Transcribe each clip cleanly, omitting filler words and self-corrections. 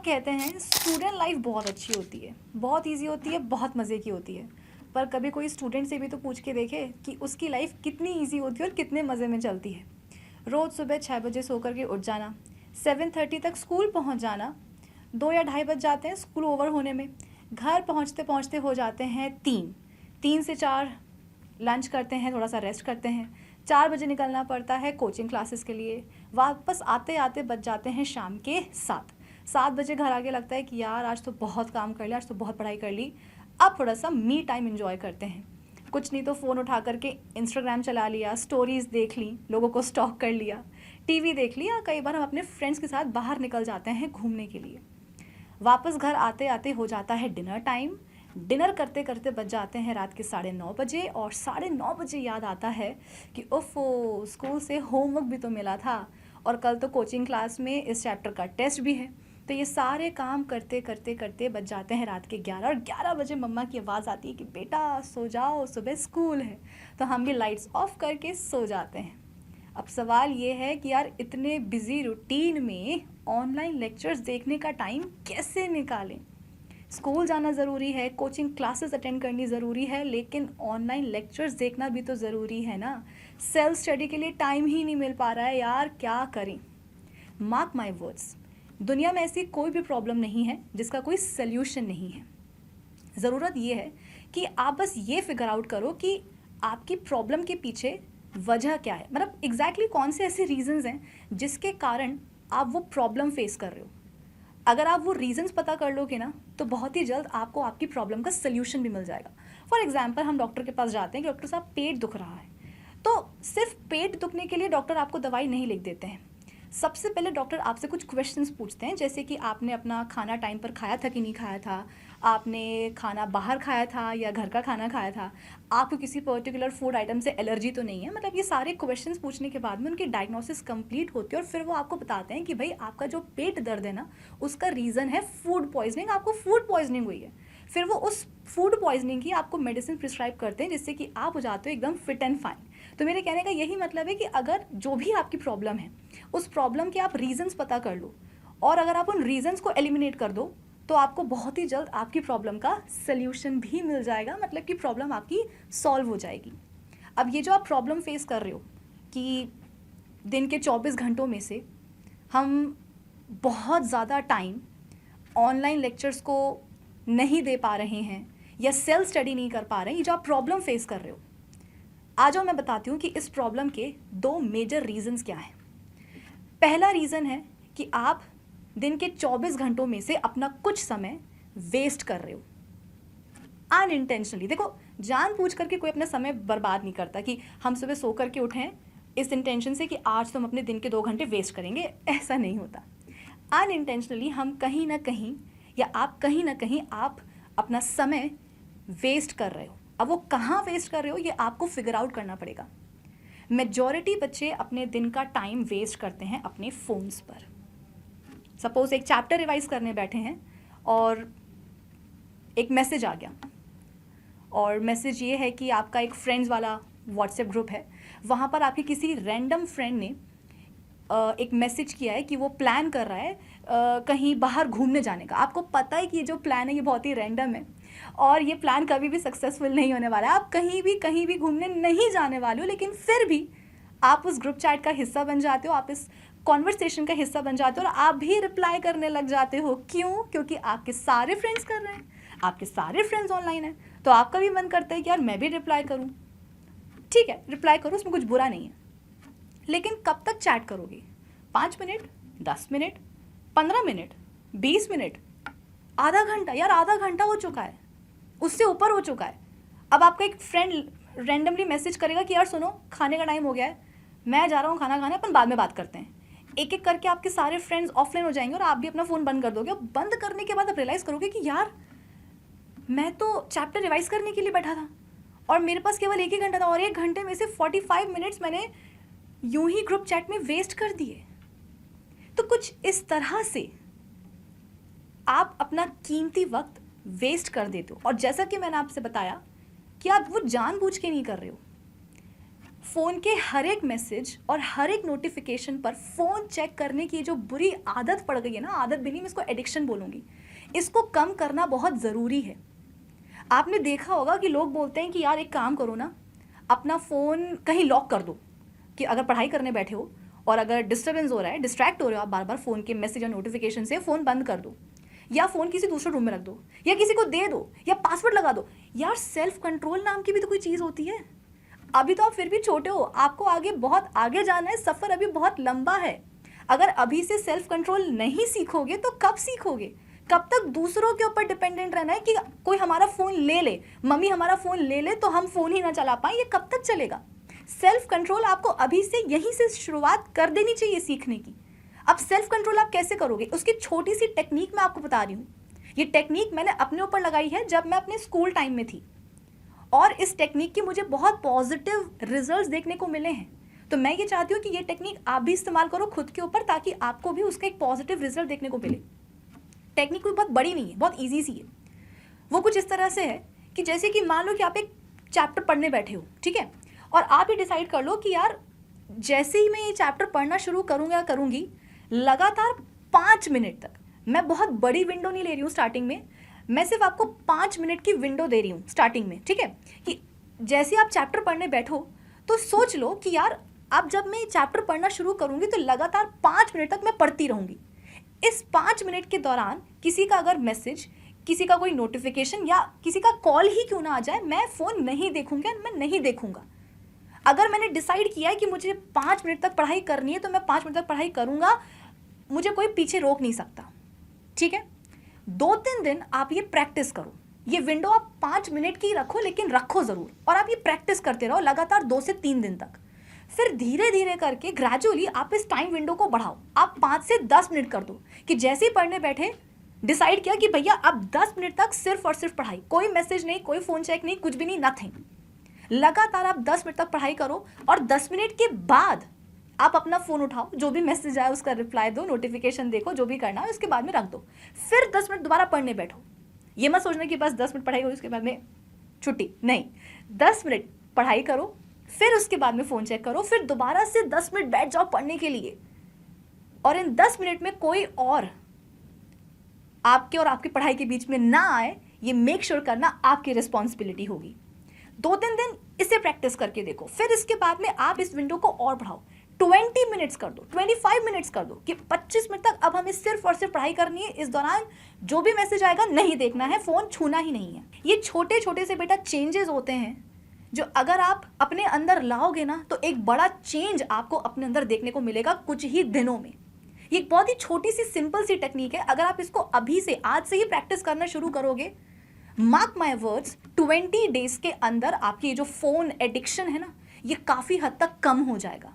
कहते हैं student life बहुत अच्छी होती है, बहुत इजी होती है, बहुत मज़े की होती है। पर कभी कोई स्टूडेंट से भी तो पूछ के देखे कि उसकी लाइफ कितनी इजी होती है और कितने मज़े में चलती है। रोज़ सुबह 6 बजे सो कर के उठ जाना, 7:30 तक स्कूल पहुंच जाना, 2 या ढाई बज जाते हैं स्कूल ओवर होने में, घर पहुंचते पहुंचते हो जाते हैं 3 से 4, लंच करते हैं, थोड़ा सा रेस्ट करते हैं, 4 बजे निकलना पड़ता है कोचिंग क्लासेस के लिए, वापस आते आते बज जाते हैं शाम के 7 बजे घर आके लगता है कि यार आज तो बहुत काम कर लिया, आज तो बहुत पढ़ाई कर ली, अब थोड़ा सा मी टाइम एंजॉय करते हैं। कुछ नहीं तो फ़ोन उठा करके इंस्टाग्राम चला लिया, स्टोरीज़ देख ली, लोगों को स्टॉक कर लिया, टीवी देख लिया, कई बार हम अपने फ्रेंड्स के साथ बाहर निकल जाते हैं घूमने के लिए। वापस घर आते आते हो जाता है डिनर टाइम, डिनर करते करते बज जाते हैं रात के 9:30 बजे, और 9:30 बजे याद आता है कि ओफो स्कूल से होमवर्क भी तो मिला था और कल तो कोचिंग क्लास में इस चैप्टर का टेस्ट भी है। तो ये सारे काम करते करते करते बज जाते हैं रात के 11, और 11 बजे मम्मा की आवाज़ आती है कि बेटा सो जाओ, सुबह स्कूल है। तो हम भी लाइट्स ऑफ करके सो जाते हैं। अब सवाल ये है कि यार इतने बिजी रूटीन में ऑनलाइन लेक्चर्स देखने का टाइम कैसे निकालें। स्कूल जाना ज़रूरी है, कोचिंग क्लासेस अटेंड करनी ज़रूरी है, लेकिन ऑनलाइन लेक्चर्स देखना भी तो ज़रूरी है ना। सेल्फ स्टडी के लिए टाइम ही नहीं मिल पा रहा है यार, क्या करें। मार्क माई वर्ड्स, दुनिया में ऐसी कोई भी प्रॉब्लम नहीं है जिसका कोई सल्यूशन नहीं है। ज़रूरत ये है कि आप बस ये फिगर आउट करो कि आपकी प्रॉब्लम के पीछे वजह क्या है, मतलब एग्जैक्टली कौन से ऐसे रीजंस हैं जिसके कारण आप वो प्रॉब्लम फेस कर रहे हो। अगर आप वो रीजंस पता कर लोगे ना, तो बहुत ही जल्द आपको आपकी प्रॉब्लम का सल्यूशन भी मिल जाएगा। फॉर एग्जाम्पल, हम डॉक्टर के पास जाते हैं कि डॉक्टर साहब पेट दुख रहा है, तो सिर्फ पेट दुखने के लिए डॉक्टर आपको दवाई नहीं लिख देते हैं। सबसे पहले डॉक्टर आपसे कुछ क्वेश्चंस पूछते हैं, जैसे कि आपने अपना खाना टाइम पर खाया था कि नहीं खाया था, आपने खाना बाहर खाया था या घर का खाना खाया था, आपको किसी पर्टिकुलर फूड आइटम से एलर्जी तो नहीं है। मतलब ये सारे क्वेश्चंस पूछने के बाद में उनकी डायग्नोसिस कंप्लीट होती है, और फिर वो आपको बताते हैं कि भाई आपका जो पेट दर्द है ना, उसका रीज़न है फूड पॉइजनिंग, आपको फूड पॉइजनिंग हुई है। फिर वो उस फूड पॉइजनिंग की आपको मेडिसिन प्रिस्क्राइब करते हैं, जिससे कि आप हो जाते हो एकदम फिट एंड फाइन। तो मेरे कहने का यही मतलब है कि अगर जो भी आपकी प्रॉब्लम है, उस प्रॉब्लम के आप रीजंस पता कर लो, और अगर आप उन रीजंस को एलिमिनेट कर दो, तो आपको बहुत ही जल्द आपकी प्रॉब्लम का सल्यूशन भी मिल जाएगा, मतलब कि प्रॉब्लम आपकी सॉल्व हो जाएगी। अब ये जो आप प्रॉब्लम फेस कर रहे हो कि दिन के 24 घंटों में से हम बहुत ज़्यादा टाइम ऑनलाइन लेक्चर्स को नहीं दे पा रहे हैं या सेल्फ स्टडी नहीं कर पा रहे हैं, ये जो आप प्रॉब्लम फेस कर रहे हो, आ जाओ मैं बताती हूँ कि इस प्रॉब्लम के 2 मेजर रीजंस क्या हैं। पहला रीज़न है कि आप दिन के 24 घंटों में से अपना कुछ समय वेस्ट कर रहे हो अनइंटेंशनली। देखो, जानबूझ करके कोई अपना समय बर्बाद नहीं करता कि हम सुबह सो करके उठें इस इंटेंशन से कि आज तो हम अपने दिन के 2 घंटे वेस्ट करेंगे, ऐसा नहीं होता। अनइंटेंशनली हम कहीं ना कहीं, या आप कहीं ना कहीं, आप अपना समय वेस्ट कर रहे हो। अब वो कहाँ वेस्ट कर रहे हो, ये आपको फिगर आउट करना पड़ेगा। मेजॉरिटी बच्चे अपने दिन का टाइम वेस्ट करते हैं अपने फ़ोन्स पर। सपोज एक चैप्टर रिवाइज करने बैठे हैं और एक मैसेज आ गया, और मैसेज ये है कि आपका एक फ्रेंड्स वाला व्हाट्सएप ग्रुप है, वहाँ पर आपके किसी रैंडम फ्रेंड ने एक मैसेज किया है कि वो प्लान कर रहा है कहीं बाहर घूमने जाने का। आपको पता है कि ये जो प्लान है ये बहुत ही रैंडम है, और ये प्लान कभी भी सक्सेसफुल नहीं होने वाला है। आप कहीं भी घूमने नहीं जाने वाले हो, लेकिन फिर भी आप उस ग्रुप चैट का हिस्सा बन जाते हो, आप इस कॉन्वर्सेशन का हिस्सा बन जाते हो, और आप भी रिप्लाई करने लग जाते हो। क्यों? क्योंकि आपके सारे फ्रेंड्स कर रहे हैं, आपके सारे फ्रेंड्स ऑनलाइन हैं, तो आपका भी मन करता है कि यार मैं भी रिप्लाई करूँ। ठीक है, रिप्लाई करो, उसमें कुछ बुरा नहीं है, लेकिन कब तक चैट करोगे? 5 मिनट, 10 मिनट, 15 मिनट, 20 मिनट, आधा घंटा? यार आधा घंटा हो चुका है, उससे ऊपर हो चुका है। अब आपका एक फ्रेंड रैंडमली मैसेज करेगा कि यार सुनो, खाने का टाइम हो गया है, मैं जा रहा हूँ खाना खाने, अपन बाद में बात करते हैं। एक एक करके आपके सारे फ्रेंड्स ऑफलाइन हो जाएंगे, और आप भी अपना फ़ोन बंद कर दोगे। और बंद करने के बाद आप रियलाइज़ करोगे कि यार मैं तो चैप्टर रिवाइज करने के लिए बैठा था, और मेरे पास केवल 1 ही घंटा था, और 1 घंटे में से 45 मिनट्स मैंने यूं ही ग्रुप चैट में वेस्ट कर दिए। तो कुछ इस तरह से आप अपना कीमती वक्त वेस्ट कर देते हो, और जैसा कि मैंने आपसे बताया कि आप वो जानबूझ के नहीं कर रहे हो। फ़ोन के हर एक मैसेज और हर एक नोटिफिकेशन पर फ़ोन चेक करने की जो बुरी आदत पड़ गई है ना, आदत भी नहीं, मैं इसको एडिक्शन बोलूँगी, इसको कम करना बहुत ज़रूरी है। आपने देखा होगा कि लोग बोलते हैं कि यार एक काम करो ना, अपना फ़ोन कहीं लॉक कर दो, कि अगर पढ़ाई करने बैठे हो और अगर डिस्टर्बेंस हो रहा है, डिस्ट्रैक्ट हो रहे हो आप बार बार फ़ोन के मैसेज और नोटिफिकेशन से, फ़ोन बंद कर दो, या फ़ोन किसी दूसरे रूम में रख दो, या किसी को दे दो, या पासवर्ड लगा दो। यार सेल्फ कंट्रोल नाम की भी तो कोई चीज़ होती है। अभी तो आप फिर भी छोटे हो, आपको आगे बहुत आगे जाना है, सफ़र अभी बहुत लंबा है। अगर अभी से सेल्फ कंट्रोल नहीं सीखोगे तो कब सीखोगे? कब तक दूसरों के ऊपर डिपेंडेंट रहना है कि कोई हमारा फ़ोन ले ले, मम्मी हमारा फ़ोन ले ले तो हम फ़ोन ही ना चला पाएँ, ये कब तक चलेगा? सेल्फ कंट्रोल आपको अभी से यहीं से शुरुआत कर देनी चाहिए सीखने की। अब सेल्फ कंट्रोल आप कैसे करोगे, उसकी छोटी सी टेक्निक मैं आपको बता रही हूँ। ये टेक्निक मैंने अपने ऊपर लगाई है जब मैं अपने स्कूल टाइम में थी, और इस टेक्निक के मुझे बहुत पॉजिटिव रिजल्ट्स देखने को मिले हैं। तो मैं ये चाहती हूँ कि ये टेक्निक आप भी इस्तेमाल करो खुद के ऊपर, ताकि आपको भी उसका एक पॉजिटिव रिजल्ट देखने को मिले। टेक्निक कोई बहुत बड़ी नहीं है, बहुत ईजी सी है। वो कुछ इस तरह से है कि जैसे कि मान लो कि आप एक चैप्टर पढ़ने बैठे हो, ठीक है, और आप ये डिसाइड कर लो कि यार जैसे ही मैं ये चैप्टर पढ़ना शुरू करूँगा करूँगी, लगातार 5 मिनट तक, मैं बहुत बड़ी विंडो नहीं ले रही हूँ स्टार्टिंग में, मैं सिर्फ आपको 5 मिनट की विंडो दे रही हूँ स्टार्टिंग में, ठीक है, कि जैसे आप चैप्टर पढ़ने बैठो तो सोच लो कि यार अब जब मैं चैप्टर पढ़ना शुरू करूँगी तो लगातार 5 मिनट तक मैं पढ़ती रहूँगी। इस 5 मिनट के दौरान किसी का अगर मैसेज, किसी का कोई नोटिफिकेशन या किसी का कॉल ही क्यों ना आ जाए, मैं फ़ोन नहीं देखूँगा, मैं नहीं देखूँगा। अगर मैंने डिसाइड किया है कि मुझे 5 मिनट तक पढ़ाई करनी है तो मैं 5 मिनट तक पढ़ाई करूँगा, मुझे कोई पीछे रोक नहीं सकता, ठीक है। 2-3 दिन आप ये प्रैक्टिस करो, ये विंडो आप 5 मिनट की रखो, लेकिन रखो ज़रूर, और आप ये प्रैक्टिस करते रहो लगातार 2 से 3 दिन तक। फिर धीरे धीरे करके ग्रेजुअली आप इस टाइम विंडो को बढ़ाओ, आप 5 से 10 मिनट कर दो, कि जैसे ही पढ़ने बैठे डिसाइड किया कि भैया अब 10 मिनट तक सिर्फ और सिर्फ पढ़ाई, कोई मैसेज नहीं, कोई फ़ोन चेक नहीं, कुछ भी नहीं, नथिंग। लगातार आप 10 मिनट तक पढ़ाई करो, और 10 मिनट के बाद आप अपना फ़ोन उठाओ, जो भी मैसेज आए उसका रिप्लाई दो, नोटिफिकेशन देखो, जो भी करना है उसके बाद में रख दो। फिर 10 मिनट दोबारा पढ़ने बैठो। ये मत सोचना कि बस 10 मिनट पढ़ाई करो उसके बाद में छुट्टी, नहीं, 10 मिनट पढ़ाई करो, फिर उसके बाद में फ़ोन चेक करो, फिर दोबारा से 10 मिनट बैठ जाओ पढ़ने के लिए। और इन 10 मिनट में कोई और आपके और आपकी पढ़ाई के बीच में ना आए, ये मेक श्योर करना आपकी रिस्पॉन्सिबिलिटी होगी। 2-3 दिन इसे प्रैक्टिस करके देखो, फिर इसके बाद में आप इस विंडो को और बढ़ाओ, 20 मिनट्स कर दो, 25 मिनट्स कर दो, कि 25 मिनट तक अब हमें सिर्फ और सिर्फ पढ़ाई करनी है। इस दौरान जो भी मैसेज आएगा नहीं देखना है, फ़ोन छूना ही नहीं है। ये छोटे छोटे से बेटा चेंजेस होते हैं जो अगर आप अपने अंदर लाओगे ना, तो एक बड़ा चेंज आपको अपने अंदर देखने को मिलेगा कुछ ही दिनों में। ये एक बहुत ही छोटी सी सिंपल सी टेक्निक है, अगर आप इसको अभी से आज से ही प्रैक्टिस करना शुरू करोगे, मार्क माय वर्ड्स, 20 डेज के अंदर आपकी जो फ़ोन एडिक्शन है ना, ये काफ़ी हद तक कम हो जाएगा।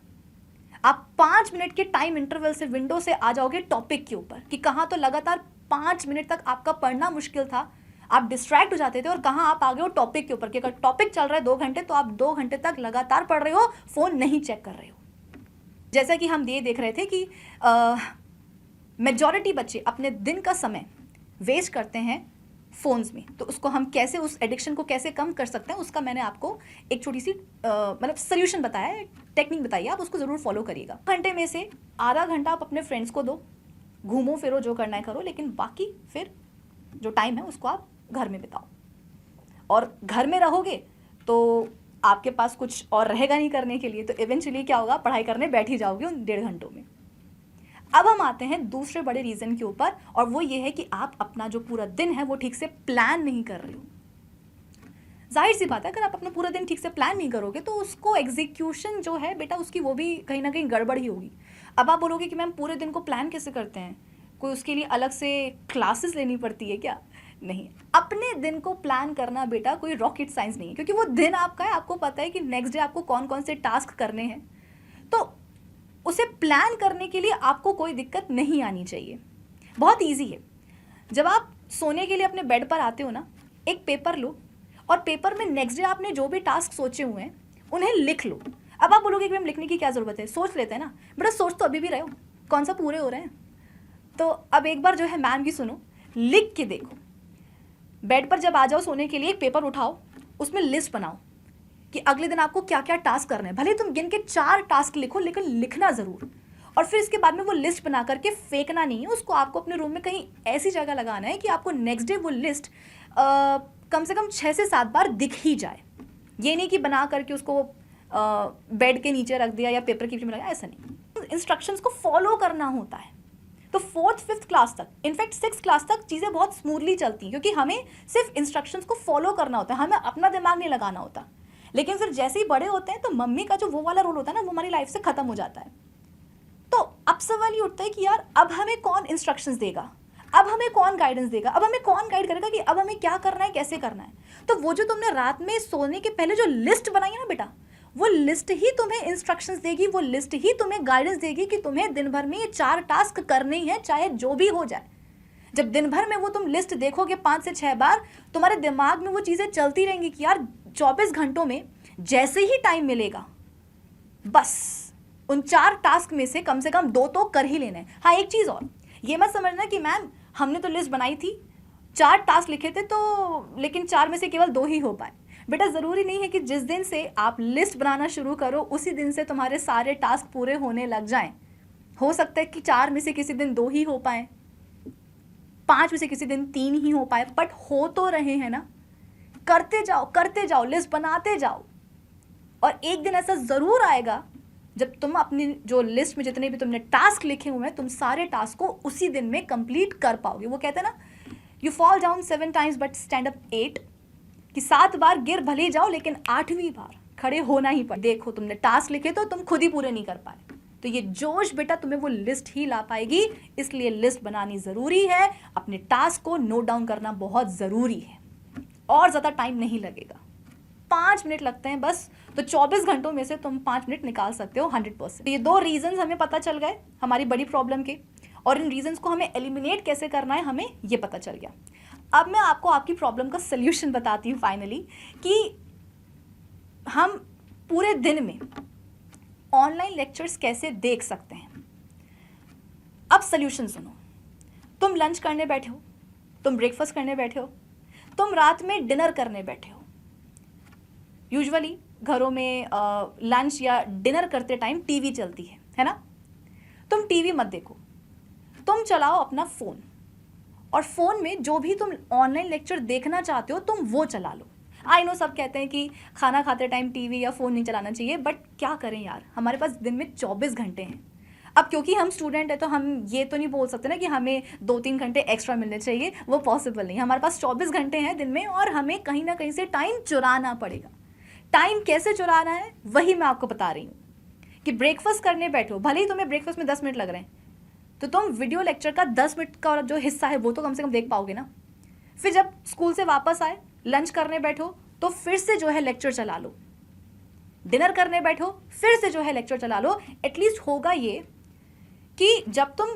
आप 5 मिनट के टाइम इंटरवल से, विंडो से आ जाओगे टॉपिक के ऊपर, कि कहाँ तो लगातार 5 मिनट तक आपका पढ़ना मुश्किल था, आप डिस्ट्रैक्ट हो जाते थे, और कहाँ आप आ गए हो टॉपिक के ऊपर, कि अगर टॉपिक चल रहा है 2 घंटे तो आप 2 घंटे तक लगातार पढ़ रहे हो, फ़ोन नहीं चेक कर रहे हो। जैसा कि हम ये देख रहे थे कि मेजॉरिटी बच्चे अपने दिन का समय वेस्ट करते हैं फ़ोन्स में, तो उसको हम कैसे, उस एडिक्शन को कैसे कम कर सकते हैं, उसका मैंने आपको एक छोटी सी मतलब सोल्यूशन बताया है, टेक्निक बताई है, आप उसको ज़रूर फॉलो करिएगा। घंटे में से आधा घंटा आप अपने फ्रेंड्स को दो, घूमो फिरो, जो करना है करो, लेकिन बाकी फिर जो टाइम है उसको आप घर में बिताओ। और घर में रहोगे तो आपके पास कुछ और रहेगा नहीं करने के लिए, तो इवेंचुअली क्या होगा, पढ़ाई करने बैठ ही जाओगे उन 1.5 घंटों में। अब हम आते हैं दूसरे बड़े रीज़न के ऊपर, और वो ये है कि आप अपना जो पूरा दिन है वो ठीक से प्लान नहीं कर रहे हो। जाहिर सी बात है, अगर आप अपना पूरा दिन ठीक से प्लान नहीं करोगे तो उसको एग्जीक्यूशन जो है बेटा उसकी, वो भी कहीं ना कहीं गड़बड़ ही होगी। अब आप बोलोगे कि मैम पूरे दिन को प्लान कैसे करते हैं, कोई उसके लिए अलग से क्लासेस लेनी पड़ती है क्या? नहीं, अपने दिन को प्लान करना बेटा कोई रॉकेट साइंस नहीं है, क्योंकि वो दिन आपका है, आपको पता है कि नेक्स्ट डे आपको कौन कौन से टास्क करने हैं, तो उसे प्लान करने के लिए आपको कोई दिक्कत नहीं आनी चाहिए। बहुत इजी है। जब आप सोने के लिए अपने बेड पर आते हो ना, एक पेपर लो, और पेपर में नेक्स्ट डे आपने जो भी टास्क सोचे हुए हैं उन्हें लिख लो। अब आप बोलोगे कि मैम लिखने की क्या ज़रूरत है, सोच लेते हैं ना। बेटा सोच तो अभी भी रहे हो, कौन सा पूरे हो रहे हैं। तो अब एक बार जो है मैम की सुनो, लिख के देखो। बेड पर जब आ जाओ सोने के लिए, एक पेपर उठाओ, उसमें लिस्ट बनाओ कि अगले दिन आपको क्या क्या टास्क करने हैं। भले तुम गिन के 4 टास्क लिखो, लेकिन लिखना ज़रूर। और फिर इसके बाद में वो लिस्ट बना करके फेंकना नहीं है उसको, आपको अपने रूम में कहीं ऐसी जगह लगाना है कि आपको नेक्स्ट डे वो लिस्ट कम से कम 6 से 7 बार दिख ही जाए। ये नहीं कि बना करके उसको बेड के नीचे रख दिया या पेपर की में लगाया, ऐसा नहीं। इंस्ट्रक्शंस को फॉलो करना होता है। तो 4th 5th क्लास तक, इनफैक्ट 6th क्लास तक चीज़ें बहुत स्मूथली चलती हैं, क्योंकि हमें सिर्फ इंस्ट्रक्शंस को फॉलो करना होता है, हमें अपना दिमाग नहीं लगाना होता। लेकिन फिर जैसे ही बड़े होते हैं तो मम्मी का जो वो वाला रोल होता है ना, वो हमारी लाइफ से ख़त्म हो जाता है। तो अब सवाल ये उठता है कि यार अब हमें कौन इंस्ट्रक्शंस देगा, अब हमें कौन गाइडेंस देगा, अब हमें कौन गाइड करेगा कि अब हमें क्या करना है, कैसे करना है। तो वो जो तुमने रात में सोने के पहले जो लिस्ट बनाई है ना बेटा, वो लिस्ट ही तुम्हें इंस्ट्रक्शंस देगी, वो लिस्ट ही तुम्हें गाइडेंस देगी कि तुम्हें दिन भर में ये 4 टास्क करने ही है, चाहे जो भी हो जाए। जब दिन भर में वो तुम लिस्ट देखोगे 5 से 6 बार, तुम्हारे दिमाग में वो चीज़ें चलती रहेंगी कि यार 24 घंटों में जैसे ही टाइम मिलेगा, बस उन 4 टास्क में से कम 2 तो कर ही लेना है। हाँ, एक चीज़ और, ये मत समझना कि मैम हमने तो लिस्ट बनाई थी, 4 टास्क लिखे थे, तो लेकिन 4 में से केवल 2 ही हो पाए। बेटा ज़रूरी नहीं है कि जिस दिन से आप लिस्ट बनाना शुरू करो उसी दिन से तुम्हारे सारे टास्क पूरे होने लग जाएं। हो सकता है कि 4 में से किसी दिन 2 ही हो पाए, 5 में से किसी दिन 3 ही हो पाए, बट हो तो रहे हैं ना। करते जाओ, लिस्ट बनाते जाओ, और एक दिन ऐसा ज़रूर आएगा जब तुम अपनी जो लिस्ट में जितने भी तुमने टास्क लिखे हुए हैं, तुम सारे टास्क को उसी दिन में कंप्लीट कर पाओगे। वो कहते हैं ना, you fall down 7 times but stand up 8, कि 7 बार गिर भले जाओ लेकिन 8वीं बार खड़े होना ही पड़े। देखो तुमने टास्क लिखे तो तुम खुद ही पूरे नहीं कर पाए, तो ये जोश बेटा तुम्हें वो लिस्ट ही ला पाएगी। इसलिए लिस्ट बनानी ज़रूरी है, अपने टास्क को नोट डाउन करना बहुत ज़रूरी है, और ज़्यादा टाइम नहीं लगेगा, 5 मिनट लगते हैं बस। तो 24 घंटों में से तुम 5 मिनट निकाल सकते हो 100%। ये 2 रीजंस हमें पता चल गए हमारी बड़ी प्रॉब्लम के, और इन रीजंस को हमें एलिमिनेट कैसे करना है हमें ये पता चल गया। अब मैं आपको आपकी प्रॉब्लम का सल्यूशन बताती हूँ फाइनली, कि हम पूरे दिन में ऑनलाइन लेक्चर्स कैसे देख सकते हैं। अब सल्यूशन सुनो। तुम लंच करने बैठे हो, तुम ब्रेकफास्ट करने बैठे हो, तुम रात में डिनर करने बैठे हो। यूजुअली घरों में लंच या डिनर करते टाइम टीवी चलती है ना। तुम टीवी मत देखो, तुम चलाओ अपना फ़ोन, और फ़ोन में जो भी तुम ऑनलाइन लेक्चर देखना चाहते हो तुम वो चला लो। आई नो सब कहते हैं कि खाना खाते टाइम टीवी या फ़ोन नहीं चलाना चाहिए, बट क्या करें यार, हमारे पास दिन में 24 घंटे हैं। अब क्योंकि हम स्टूडेंट हैं तो हम ये तो नहीं बोल सकते ना कि हमें 2-3 घंटे एक्स्ट्रा मिलने चाहिए, वो पॉसिबल नहीं। हमारे पास 24 घंटे हैं दिन में, और हमें कहीं ना कहीं से टाइम चुराना पड़ेगा। टाइम कैसे चुराना है वही मैं आपको बता रही हूँ। कि ब्रेकफास्ट करने बैठो, भले ही तुम्हें ब्रेकफास्ट में 10 मिनट लग रहे हैं, तो तुम वीडियो लेक्चर का 10 मिनट का जो हिस्सा है वो तो कम से कम देख पाओगे ना। फिर जब स्कूल से वापस आए, लंच करने बैठो, तो फिर से जो है लेक्चर चला लो। डिनर करने बैठो, फिर से जो है लेक्चर चला लो। एटलीस्ट होगा ये कि जब तुम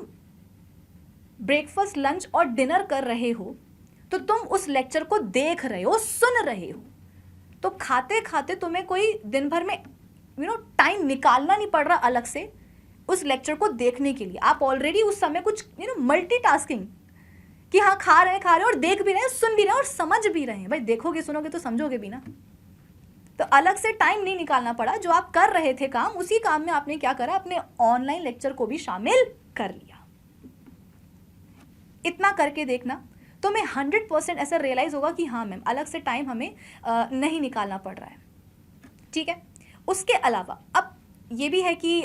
ब्रेकफास्ट, लंच और डिनर कर रहे हो तो तुम उस लेक्चर को देख रहे हो, सुन रहे हो। तो खाते खाते तुम्हें कोई दिन भर में टाइम निकालना नहीं पड़ रहा अलग से उस लेक्चर को देखने के लिए। आप ऑलरेडी उस समय कुछ मल्टीटास्किंग, कि हाँ खा रहे हैं और देख भी रहे हैं, सुन भी रहे हैं और समझ भी रहे हैं। भाई देखोगे सुनोगे तो समझोगे भी ना। तो अलग से टाइम नहीं निकालना पड़ा, जो आप कर रहे थे काम, उसी काम में आपने क्या करा, अपने ऑनलाइन लेक्चर को भी शामिल कर लिया। इतना करके देखना, तो मैं 100% ऐसा रियलाइज़ होगा कि हाँ मैम, अलग से टाइम हमें नहीं निकालना पड़ रहा है। ठीक है। उसके अलावा अब ये भी है कि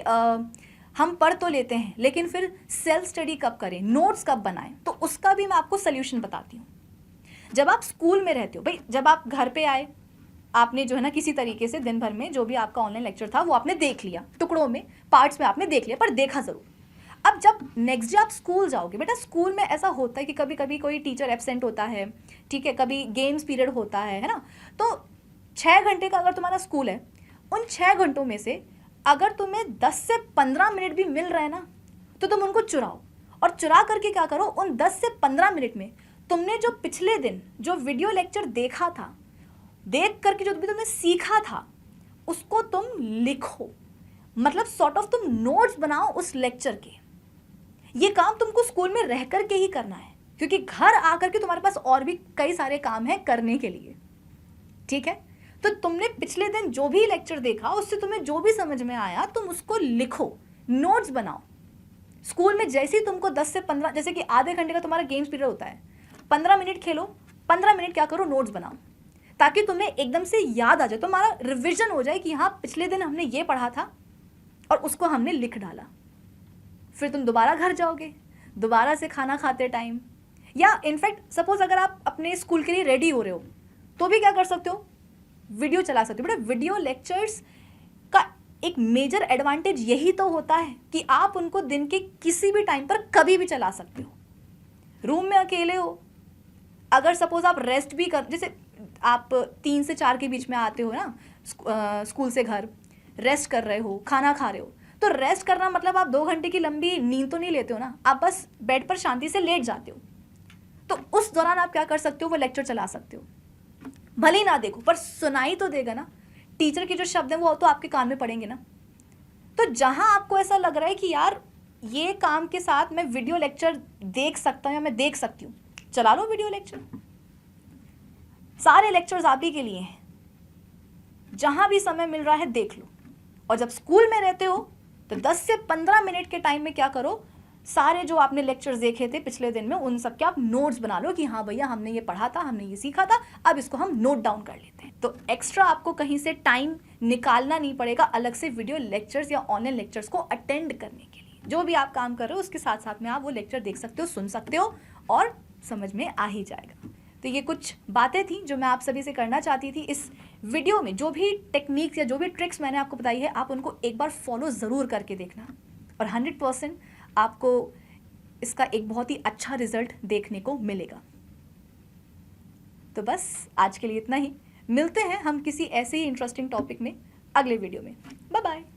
हम पढ़ तो लेते हैं, लेकिन फिर सेल्फ स्टडी कब करें, नोट्स कब बनाएं, तो उसका भी मैं आपको सल्यूशन बताती हूँ। जब आप स्कूल में रहते हो, भाई जब आप घर पे आए, आपने जो है ना किसी तरीके से दिन भर में जो भी आपका ऑनलाइन लेक्चर था वो आपने देख लिया, टुकड़ों में, पार्ट्स में आपने देख लिया, पर देखा ज़रूर। अब जब नेक्स्ट डे आप स्कूल जाओगे, बेटा स्कूल में ऐसा होता है कि कभी कभी कोई टीचर एब्सेंट होता है, ठीक है, कभी गेम्स पीरियड होता है ना। तो 6 घंटे का अगर तुम्हारा स्कूल है, उन 6 घंटों में से अगर तुम्हें 10 से 15 मिनट भी मिल रहे हैं ना, तो तुम उनको चुराओ। और चुरा करके क्या करो, उन 10 से 15 मिनट में तुमने जो पिछले दिन जो वीडियो लेक्चर देखा था, देख करके जो भी तुमने सीखा था, उसको तुम लिखो। मतलब सॉर्ट ऑफ तुम नोट्स बनाओ उस लेक्चर के। ये काम तुमको स्कूल में रह करके ही करना है, क्योंकि घर आकर के तुम्हारे पास और भी कई सारे काम हैं करने के लिए। ठीक है। तो तुमने पिछले दिन जो भी लेक्चर देखा उससे तुम्हें जो भी समझ में आया तुम उसको लिखो, नोट्स बनाओ। स्कूल में जैसे ही तुमको 10 से 15, जैसे कि आधे घंटे का तुम्हारा गेम्स पीरियड होता है, 15 मिनट खेलो, 15 मिनट क्या करो, नोट्स बनाओ, ताकि तुम्हें एकदम से याद आ जाए, तुम्हारा रिविजन हो जाए कि हाँ पिछले दिन हमने ये पढ़ा था और उसको हमने लिख डाला। फिर तुम दोबारा घर जाओगे, दोबारा से खाना खाते टाइम, या इनफैक्ट सपोज अगर आप अपने स्कूल के लिए रेडी हो रहे हो तो भी क्या कर सकते हो, वीडियो चला सकते हो। बेटा वीडियो लेक्चर्स का एक मेजर एडवांटेज यही तो होता है कि आप उनको दिन के किसी भी टाइम पर कभी भी चला सकते हो। रूम में अकेले हो, अगर सपोज आप रेस्ट भी कर, जैसे आप 3 से 4 के बीच में आते हो ना स्कूल से घर, रेस्ट कर रहे हो, खाना खा रहे हो, तो रेस्ट करना मतलब आप 2 घंटे की लंबी नींद तो नहीं लेते हो ना, आप बस बेड पर शांति से लेट जाते हो। तो उस दौरान आप क्या कर सकते हो, वो लेक्चर चला सकते हो। भले ही ना देखो पर सुनाई तो देगा ना, टीचर के जो शब्द हैं वो तो आपके कान में पड़ेंगे ना। तो जहां आपको ऐसा लग रहा है कि यार ये काम के साथ मैं वीडियो लेक्चर देख सकता हूं या मैं देख सकती हूँ, चला लो वीडियो लेक्चर। सारे लेक्चर्स आप ही के लिए हैं, जहां भी समय मिल रहा है देख लो। और जब स्कूल में रहते हो तो 10 से 15 मिनट के टाइम में क्या करो, सारे जो आपने लेक्चर्स देखे थे पिछले दिन में उन सब के आप नोट्स बना लो कि हाँ भैया हमने ये पढ़ा था, हमने ये सीखा था, अब इसको हम नोट डाउन कर लेते हैं। तो एक्स्ट्रा आपको कहीं से टाइम निकालना नहीं पड़ेगा अलग से वीडियो लेक्चर्स या ऑनलाइन लेक्चर्स को अटेंड करने के लिए। जो भी आप काम कर रहे हो उसके साथ साथ में आप वो लेक्चर देख सकते हो, सुन सकते हो और समझ में आ ही जाएगा। तो ये कुछ बातें थी जो मैं आप सभी से करना चाहती थी इस वीडियो में। जो भी टेक्निक्स या जो भी ट्रिक्स मैंने आपको बताई है आप उनको एक बार फॉलो ज़रूर करके देखना और 100% आपको इसका एक बहुत ही अच्छा रिजल्ट देखने को मिलेगा। तो बस आज के लिए इतना ही, मिलते हैं हम किसी ऐसे ही इंटरेस्टिंग टॉपिक में अगले वीडियो में। Bye bye.